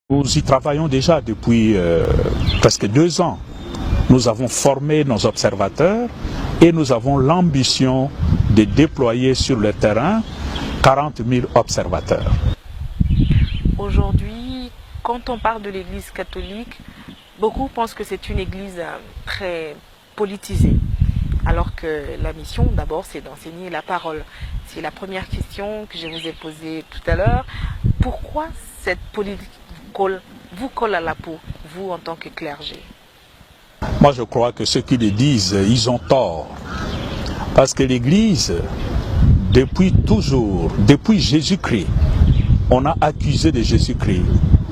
Nous y travaillons déjà depuis presque 2 ans. Nous avons formé nos observateurs et nous avons l'ambition de déployer sur le terrain 40 000 observateurs. Aujourd'hui, quand on parle de l'Église catholique, beaucoup pensent que c'est une Église très politisée. Alors que la mission, d'abord, c'est d'enseigner la parole. C'est la première question que je vous ai posée tout à l'heure. Pourquoi cette politique vous colle à la peau, vous en tant que clergé? Moi, je crois que ceux qui le disent, ils ont tort. Parce que l'Église, depuis toujours, depuis Jésus-Christ, on a accusé de Jésus-Christ.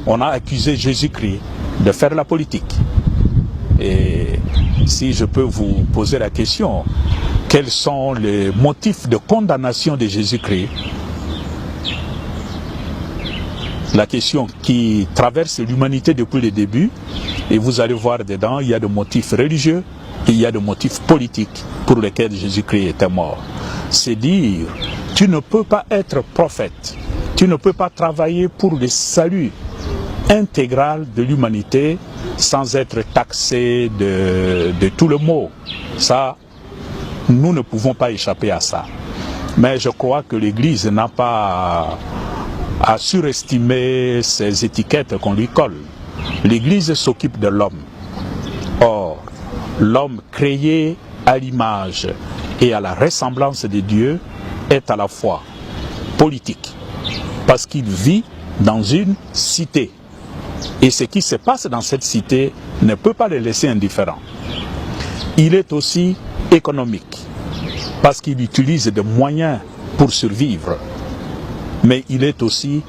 On a accusé Jésus-Christ de faire la politique. Et si je peux vous poser la question, quels sont les motifs de condamnation de Jésus-Christ? La question qui traverse l'humanité depuis le début, et vous allez voir dedans, il y a des motifs religieux et il y a des motifs politiques pour lesquels Jésus-Christ était mort. C'est dire, tu ne peux pas être prophète, tu ne peux pas travailler pour le salut intégral de l'humanité sans être taxé de tout le mot. Ça, nous ne pouvons pas échapper à ça. Mais je crois que l'Église n'a pas à surestimer ces étiquettes qu'on lui colle. L'Église s'occupe de l'homme. Or, l'homme créé à l'image et à la ressemblance de Dieu est à la fois politique, parce qu'il vit dans une cité. Et ce qui se passe dans cette cité ne peut pas le laisser indifférent. Il est aussi économique, parce qu'il utilise des moyens pour survivre. Mais il est aussi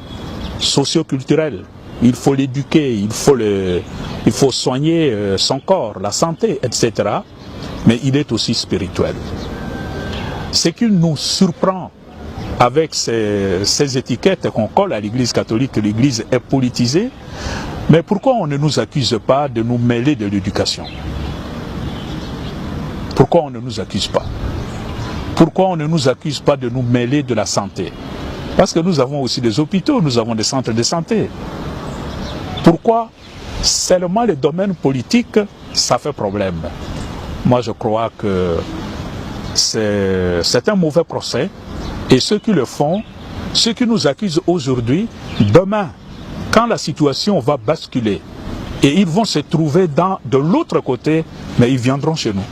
socio-culturel. Il faut l'éduquer, il faut soigner son corps, la santé, etc. Mais il est aussi spirituel. Ce qui nous surprend avec ces étiquettes qu'on colle à l'Église catholique, que l'Église est politisée, mais pourquoi on ne nous accuse pas de nous mêler de l'éducation? Pourquoi on ne nous accuse pas? Pourquoi on ne nous accuse pas de nous mêler de la santé? Parce que nous avons aussi des hôpitaux, nous avons des centres de santé. Pourquoi seulement le domaine politique, ça fait problème? Moi, je crois que c'est un mauvais procès. Et ceux qui le font, ceux qui nous accusent aujourd'hui, demain, quand la situation va basculer, et ils vont se trouver de l'autre côté, mais ils viendront chez nous.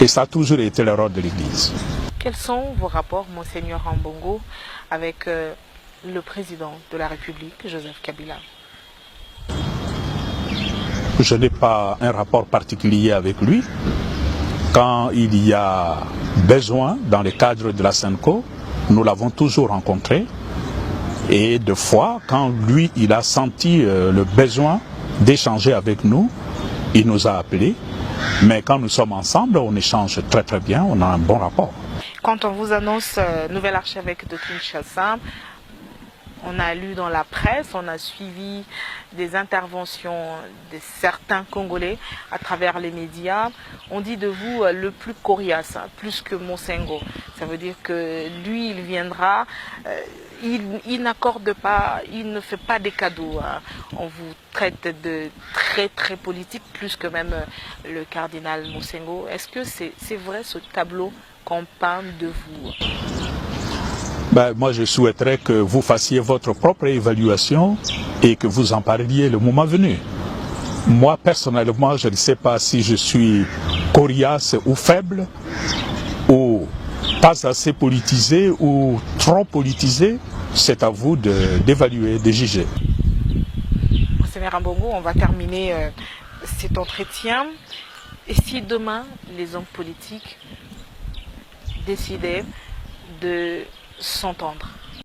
Et ça a toujours été le rôle de l'Église. Quels sont vos rapports, Monseigneur Ambongo, avec le président de la République, Joseph Kabila? Je n'ai pas un rapport particulier avec lui. Quand il y a besoin, dans le cadre de la SENCO, nous l'avons toujours rencontré. Et de fois, quand lui, il a senti le besoin d'échanger avec nous, il nous a appelés. Mais quand nous sommes ensemble, on échange très très bien, on a un bon rapport. Quand on vous annonce nouvel archevêque de Kinshasa, on a lu dans la presse, on a suivi des interventions de certains Congolais à travers les médias. On dit de vous le plus coriace, plus que Monsengo. Ça veut dire que lui, il viendra, il n'accorde pas, il ne fait pas des cadeaux. On vous traite de très très politique, plus que même le cardinal Monsengo. Est-ce que c'est vrai ce tableau qu'on peint de vous? Moi, je souhaiterais que vous fassiez votre propre évaluation et que vous en parliez le moment venu. Moi, personnellement, je ne sais pas si je suis coriace ou faible, ou pas assez politisé, ou trop politisé. C'est à vous d'évaluer, de juger. Monseigneur Ambongo, on va terminer cet entretien. Et si demain, les hommes politiques décidaient de s'entendre,